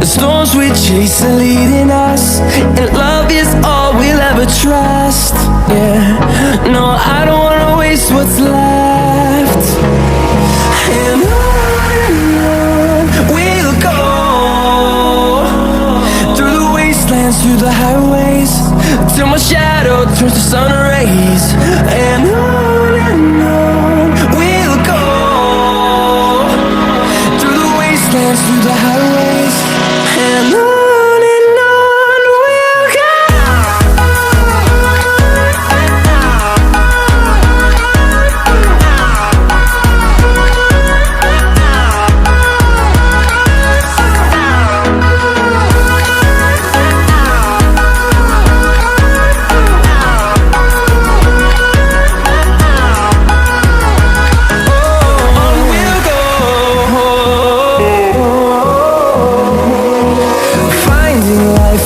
storms we chase are leading us, and love is all we'll ever trust. Yeah, no, I don't wanna waste what's left. And on we'll go, through the wastelands, through the highways, till my shadow turns to sun rays. And on we'll go, through the wastelands, through the highways, and on we'll go.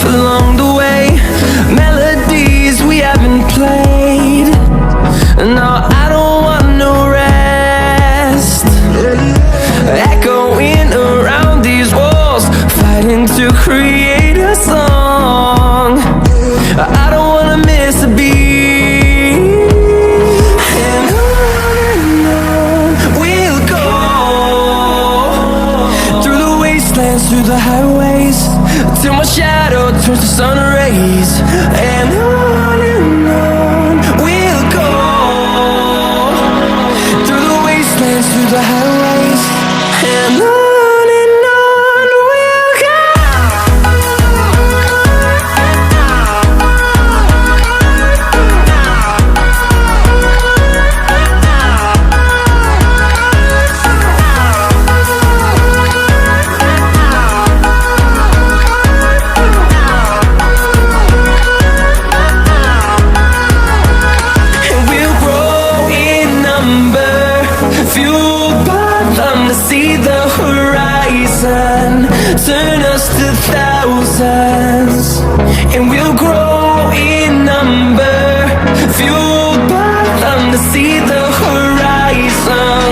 Along the way, melodies we haven't played. No, I don't want no rest. Echoing around these walls, fighting to create a song. I don't wanna miss a beat. And on we'll go, through the wastelands, through the highways, till my shadow turns to sun rays. And on we'll go, through the wastelands, through the highways, and on we'll go. Fueled by them to see the horizon, turn us to thousands, and we'll grow in number. Fueled by them to see the horizon,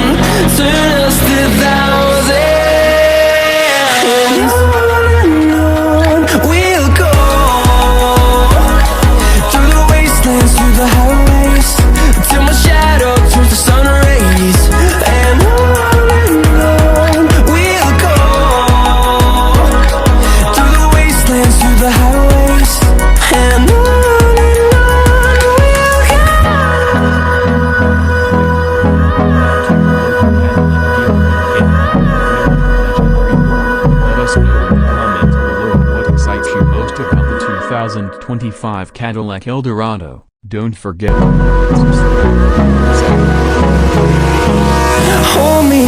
turn us to thousands, and on we'll go, through the wastelands, through the highways, till my shadow turns to sun rays. And on we'll go, through the wastelands, through the highways, and on we'll go. Let us know in the comment below what excites you most about the 2025 Cadillac Eldorado. Don't forget to subscribe. Hold me